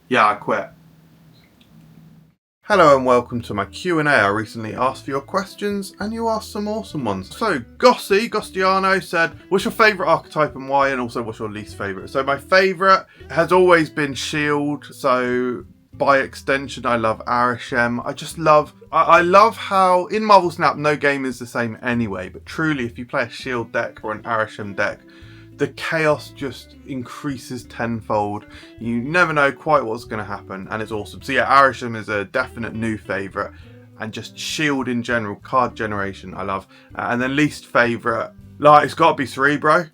Yeah, I quit. Hello and welcome to my Q&A. I recently asked for your questions and you asked some awesome ones. So Gostiano said, what's your favourite archetype and why? And also what's your least favourite? So my favourite has always been Shield. So by extension, I love Arishem. I love how in Marvel Snap, no game is the same anyway. But truly, if you play a Shield deck or an Arishem deck, the chaos just increases tenfold. You never know quite what's going to happen, and it's awesome. So yeah, Arishem is a definite new favourite, and just Shield in general, card generation, I love. And then least favourite, like it's got to be Cerebro.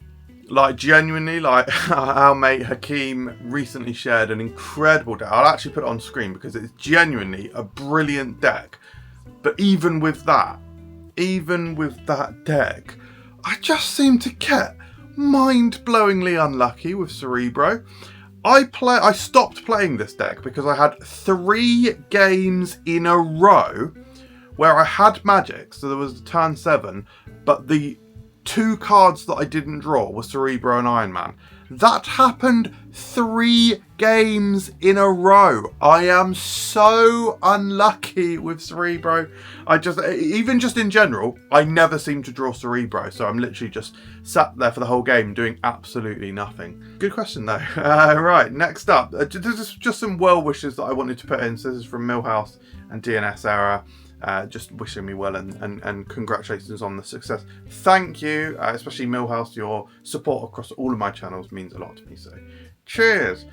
Like genuinely, like our mate Hakeem recently shared an incredible deck. I'll actually put it on screen because it's genuinely a brilliant deck. But even with that deck, I just seem to get mind-blowingly unlucky with Cerebro. I stopped playing this deck because I had 3 games in a row where I had magic, so there was turn 7, but the 2 cards that I didn't draw were Cerebro and Iron Man. That happened 3 games in a row. I am so unlucky with Cerebro. Even just in general, I never seem to draw Cerebro. So I'm literally just sat there for the whole game doing absolutely nothing. Good question though. Right, next up. This is just some well wishes that I wanted to put in. So this is from Millhouse and DNS Era. Just wishing me well and congratulations on the success. Thank you, especially Millhouse. Your support across all of my channels means a lot to me. So, cheers.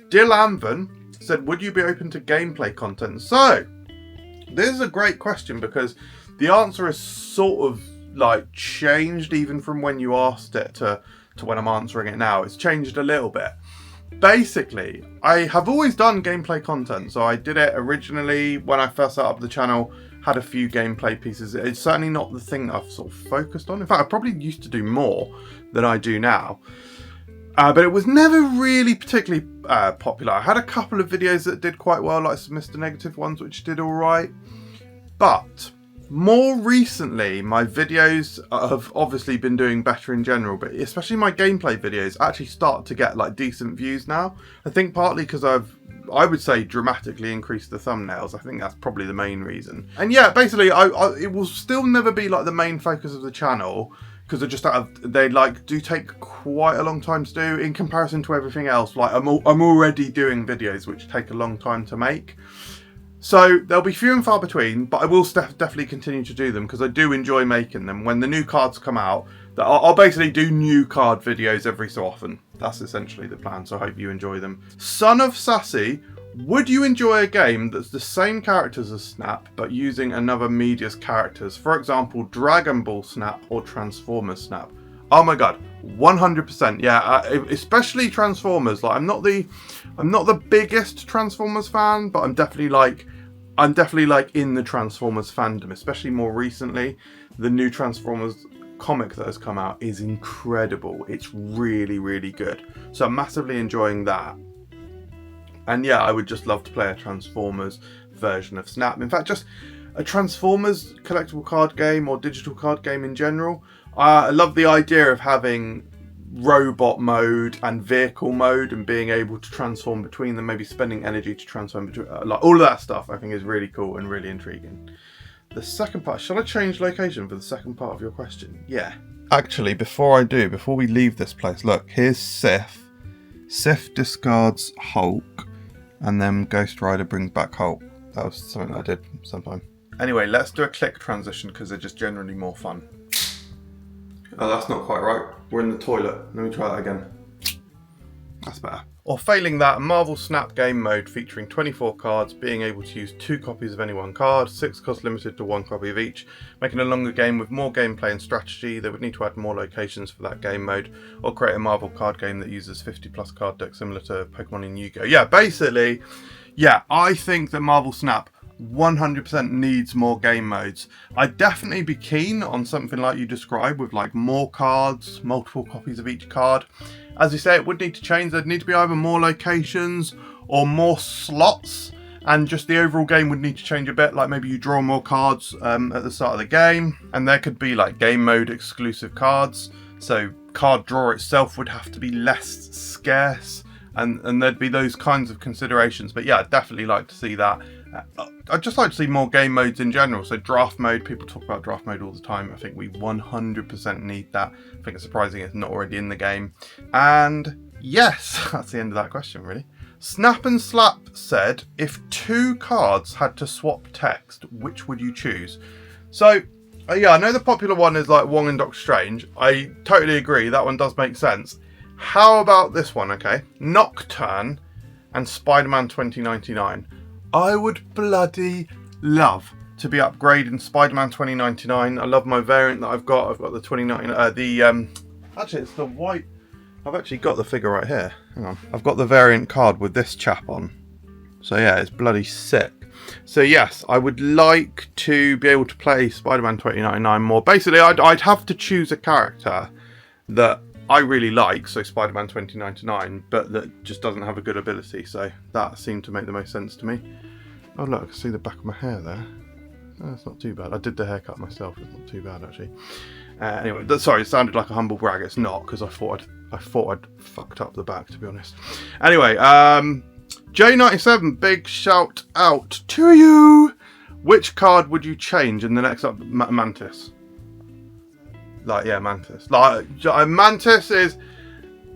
Dill Amvan said, "Would you be open to gameplay content?" So, this is a great question because the answer is sort of like changed even from when you asked it to when I'm answering it now. It's changed a little bit. Basically, I have always done gameplay content. So I did it originally when I first set up the channel. Had a few gameplay pieces. It's certainly not the thing that I've sort of focused on. In fact, I probably used to do more than I do now. But it was never really particularly popular. I had a couple of videos that did quite well, like some Mr. Negative ones, which did all right. But more recently, my videos have obviously been doing better in general, but especially my gameplay videos actually start to get like decent views now. I think partly because I would say dramatically increase the thumbnails. I think that's probably the main reason. And yeah, basically, it will still never be like the main focus of the channel because they do take quite a long time to do in comparison to everything else. Like I'm already doing videos which take a long time to make. So they'll be few and far between, but I will definitely continue to do them because I do enjoy making them. When the new cards come out, I'll basically do new card videos every so often. That's essentially the plan, so I hope you enjoy them. Son of Sassy, would you enjoy a game that's the same characters as Snap, but using another media's characters? For example, Dragon Ball Snap or Transformers Snap? Oh my god, 100%. Yeah, especially Transformers. Like, I'm not the biggest Transformers fan, but I'm definitely like in the Transformers fandom, especially more recently. The new Transformers comic that has come out is incredible. It's really, really good. So I'm massively enjoying that. And yeah, I would just love to play a Transformers version of Snap. In fact, just a Transformers collectible card game or digital card game in general. I love the idea of having robot mode and vehicle mode and being able to transform between them, maybe spending energy to transform between, like all of that stuff I think is really cool and really intriguing. The second part, shall I change location for the second part of your question? Yeah. Actually, before we leave this place, look, here's Sif. Sif discards Hulk and then Ghost Rider brings back Hulk. That was something that I did sometime. Anyway, let's do a click transition because they're just generally more fun. Oh, that's not quite right. We're in the toilet. Let me try that again. That's better. Or failing that, a Marvel Snap game mode featuring 24 cards, being able to use 2 copies of any one card, 6 costs limited to 1 copy of each, making a longer game with more gameplay and strategy. They would need to add more locations for that game mode, or create a Marvel card game that uses 50 plus card decks similar to Pokemon and Yu-Gi-Oh! Yeah, basically, yeah, I think that Marvel Snap 100% needs more game modes. I'd definitely be keen on something like you described with like more cards, multiple copies of each card. As you say, it would need to change. There'd need to be either more locations or more slots, and just the overall game would need to change a bit. Like maybe you draw more cards at the start of the game, and there could be like game mode exclusive cards. So card draw itself would have to be less scarce and there'd be those kinds of considerations. But yeah, I'd definitely like to see that. I'd just like to see more game modes in general. So draft mode, people talk about draft mode all the time. I think we 100% need that. I think it's surprising it's not already in the game. And yes, that's the end of that question, really. Snap and Slap said, if 2 cards had to swap text, which would you choose? So, yeah, I know the popular one is like Wong and Doctor Strange. I totally agree. That one does make sense. How about this one, okay? Nocturne and Spider-Man 2099. I would bloody love to be upgrading Spider-Man 2099. I love my variant that I've got. I've got the 2099, actually it's the white. I've actually got the figure right here. Hang on. I've got the variant card with this chap on. So yeah, it's bloody sick. So yes, I would like to be able to play Spider-Man 2099 more. Basically, I'd have to choose a character that I really like, so Spider-Man 2099, but that just doesn't have a good ability, so that seemed to make the most sense to me. Oh look, I can see the back of my hair there. Oh, that's not too bad. I did the haircut myself, it's not too bad actually. Anyway, sorry, it sounded like a humble brag, it's not, because I thought I'd fucked up the back, to be honest. Anyway, J97, big shout out to you! Which card would you change in the next up? Mantis. Like, yeah, Mantis. Like, Mantis is...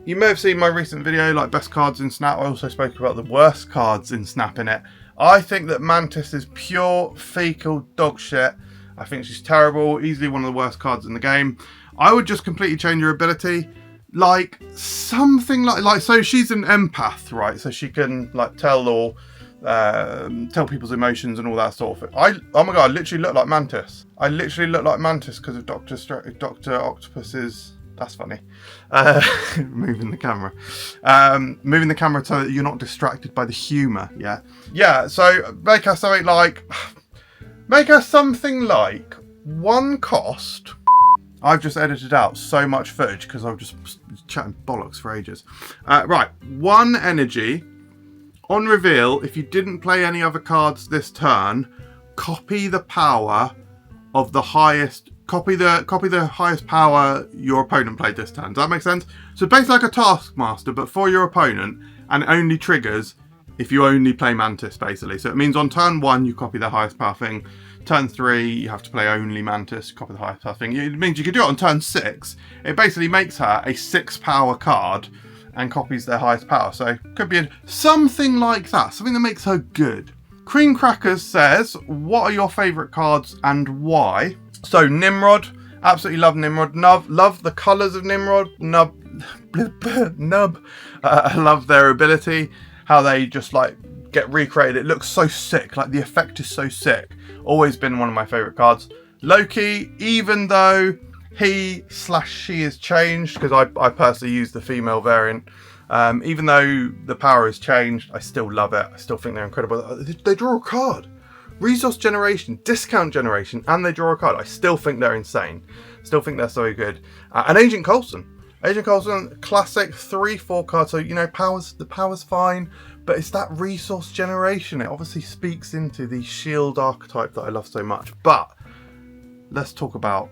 You may have seen my recent video, like, best cards in Snap. I also spoke about the worst cards in Snap in it. I think that Mantis is pure fecal dog shit. I think she's terrible. Easily one of the worst cards in the game. I would just completely change her ability. Like, something like... So she's an empath, right? So she can, like, tell people's emotions and all that sort of thing. Oh my god, I literally look like Mantis. I literally look like Mantis because of Dr. Octopus's... That's funny. Moving the camera. Moving the camera so that you're not distracted by the humour, yeah? Yeah, so make her something like... Make her something like 1 cost... I've just edited out so much footage because I was just chatting bollocks for ages. Right, 1 energy... On reveal, if you didn't play any other cards this turn, copy the power of the highest. Copy the highest power your opponent played this turn. Does that make sense? So basically like a Taskmaster, but for your opponent, and only triggers if you only play Mantis, basically. So it means on turn 1 you copy the highest power thing. Turn 3 you have to play only Mantis, copy the highest power thing. It means you could do it on turn 6. It basically makes her a 6 power card. And copies their highest power. So could be something like that. Something that makes her good. Cream Crackers says, what are your favourite cards and why? So Nimrod. Absolutely love Nimrod. Love the colours of Nimrod. Nub. I love their ability. How they just like get recreated. It looks so sick. Like the effect is so sick. Always been one of my favourite cards. Loki, even though... he/she is changed, because I personally use the female variant. Even though the power has changed, I still love it. I still think they're incredible. They draw a card. Resource generation, discount generation, and they draw a card. I still think they're insane. Still think they're so good. And Agent Coulson. Agent Coulson, classic 3/4 card. So, you know, the power's fine, but it's that resource generation. It obviously speaks into the shield archetype that I love so much. But let's talk about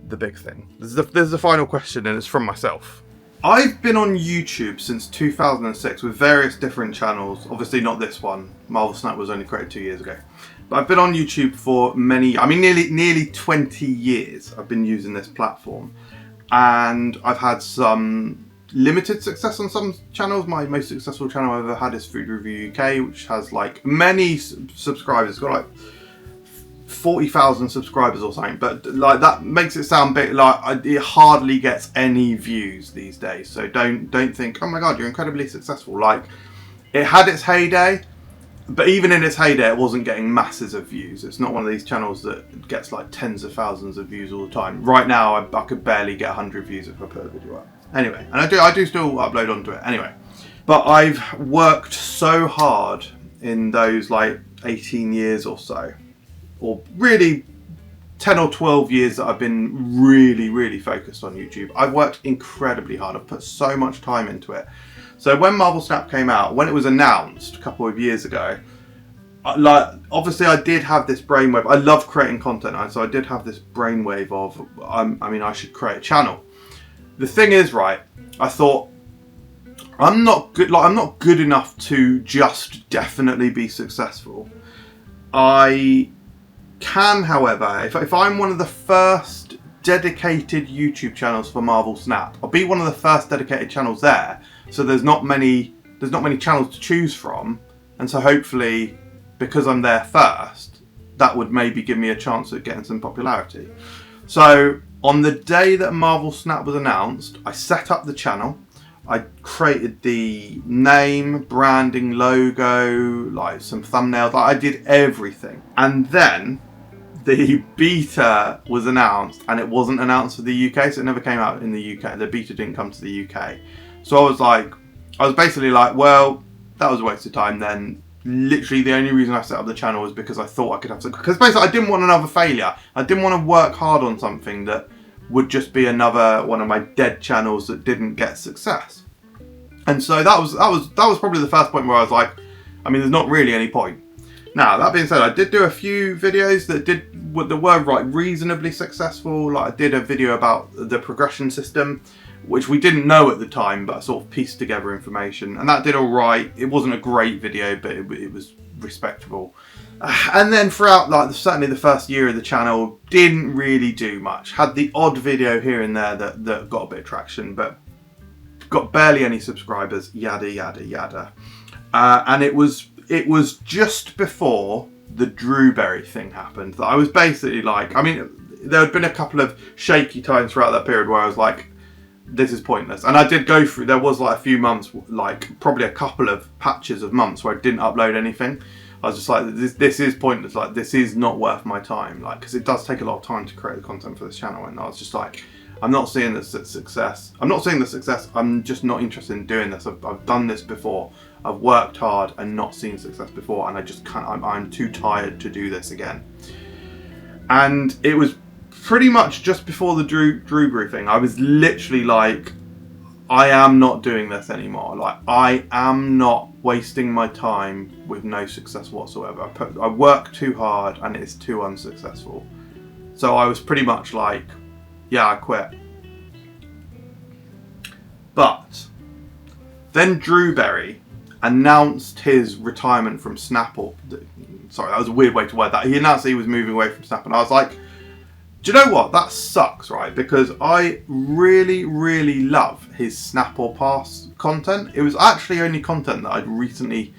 the big thing. There's the final question, and it's from myself. I've been on YouTube since 2006 with various different channels. Obviously not this one. Marvel Snap was only created 2 years ago. But I've been on YouTube for nearly 20 years. I've been using this platform. And I've had some limited success on some channels. My most successful channel I've ever had is Food Review UK, which has like many subscribers. It's got like 40,000 subscribers or something, but like that makes it sound big. Like it hardly gets any views these days. So don't think, oh my god, you're incredibly successful. Like it had its heyday, but even in its heyday, it wasn't getting masses of views. It's not one of these channels that gets like tens of thousands of views all the time. Right now, I could barely get 100 views if I put a video up. Anyway, and I do still upload onto it. Anyway, but I've worked so hard in those like 18 years or so. Or really 10 or 12 years that I've been really focused on YouTube. I've worked incredibly hard. I've put so much time into it. So when Marvel Snap came out, when it was announced a couple of years ago, obviously I did have this brainwave. I love creating content, so I did have this brainwave of, I should create a channel. The thing is, right, I thought, I'm not good. Like, I'm not good enough to just definitely be successful. I can, however, if I'm one of the first dedicated YouTube channels for Marvel Snap, I'll be one of the first dedicated channels there. So there's not many channels to choose from, and so hopefully, because I'm there first, that would maybe give me a chance at getting some popularity. So on the day that Marvel Snap was announced, I set up the channel. I created the name, branding, logo, like some thumbnails. Like, I did everything. And then the beta was announced, and it wasn't announced for the UK, so it never came out in the UK. The beta didn't come to the UK. So I was basically like, well, that was a waste of time then. Literally the only reason I set up the channel was because I thought I could have some, because basically I didn't want another failure. I didn't want to work hard on something that would just be another one of my dead channels that didn't get success. And so that was probably the first point where I was like, I mean, there's not really any point. Now, that being said, I did do a few videos that were like reasonably successful. Like, I did a video about the progression system, which we didn't know at the time, but I sort of pieced together information, and that did all right. It wasn't a great video, but it was respectable. And then throughout, like, certainly the first year of the channel, didn't really do much. Had the odd video here and there that got a bit of traction, but got barely any subscribers, yada, yada, yada. And it was just before the Drewberry thing happened that I was basically like, I mean, there had been a couple of shaky times throughout that period where I was like, this is pointless. And I did go through, there was like a few months, like probably a couple of patches of months where I didn't upload anything. I was just like, this is pointless. Like, this is not worth my time. Like, because it does take a lot of time to create the content for this channel. And I was just like, I'm not seeing this success. I'm not seeing the success. I'm just not interested in doing this. I've done this before. I've worked hard and not seen success before. And I just can't, I'm too tired to do this again. And it was pretty much just before the Drewberry thing. I was literally like, I am not doing this anymore. Like, I am not wasting my time with no success whatsoever. I work too hard and it's too unsuccessful. So I was pretty much like, yeah, I quit. But then Drewberry announced his retirement from Snapple. Sorry, that was a weird way to word that. He announced that he was moving away from Snap, and I was like, do you know what? That sucks, right? Because I really, really love his Snapple Pass content. It was actually only content that I'd recently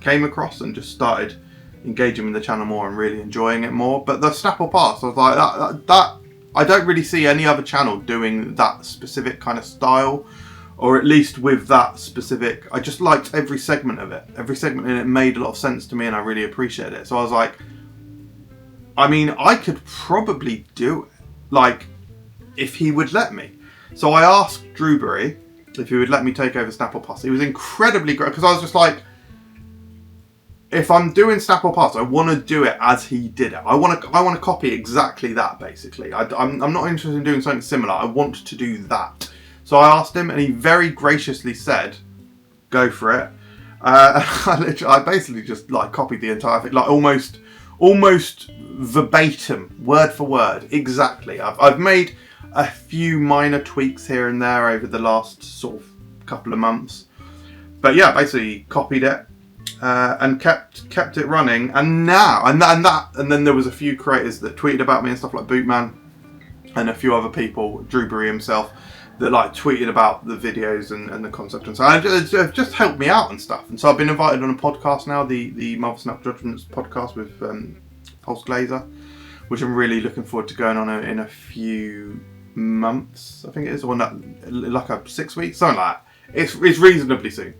came across and just started engaging with the channel more and really enjoying it more. But the Snapple Pass, I was like, that I don't really see any other channel doing that specific kind of style, or at least with that specific. I just liked every segment of it. Every segment in it made a lot of sense to me, and I really appreciated it. So I was like, I mean, I could probably do it, like, if he would let me. So I asked Drewberry if he would let me take over Snapple Pass. He was incredibly great, because I was just like, if I'm doing Snapple Pass, I want to do it as he did it. I want to copy exactly that, basically. I'm not interested in doing something similar. I want to do that. So I asked him, and he very graciously said, go for it. I basically just copied the entire thing, almost verbatim, word for word, exactly. I've made a few minor tweaks here and there over the last sort of couple of months, but yeah, basically copied it and kept it running. And now and then there was a few creators that tweeted about me and stuff, like Bootman and a few other people, Drewberry himself, that tweeted about the videos and the concept and so on. It just helped me out and stuff. And so I've been invited on a podcast now, the Marvel Snap Judgments podcast with Pulse Glazer, which I'm really looking forward to going on in a few months, I think it is, or not, like 6 weeks, something like that. It's reasonably soon.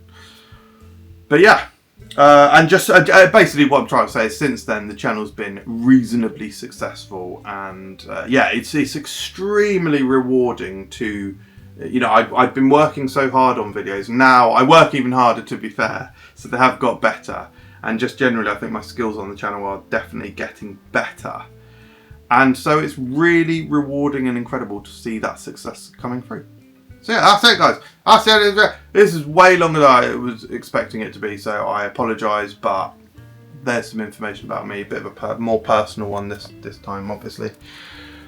But yeah, and just basically what I'm trying to say is, since then the channel's been reasonably successful, and yeah, it's extremely rewarding to, you know, I've been working so hard on videos. Now I work even harder, to be fair, so they have got better, and just generally I think my skills on the channel are definitely getting better, and so it's really rewarding and incredible to see that success coming through. So yeah, that's it, guys. That's it. This is way longer than I was expecting it to be, so I apologise, but there's some information about me, a bit of a more personal one this time, obviously.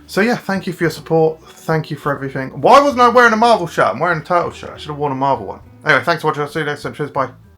So yeah, thank you for your support. Thank you for everything. Why wasn't I wearing a Marvel shirt? I'm wearing a Turtle shirt. I should have worn a Marvel one. Anyway, thanks for watching. I'll see you next time. Cheers, bye.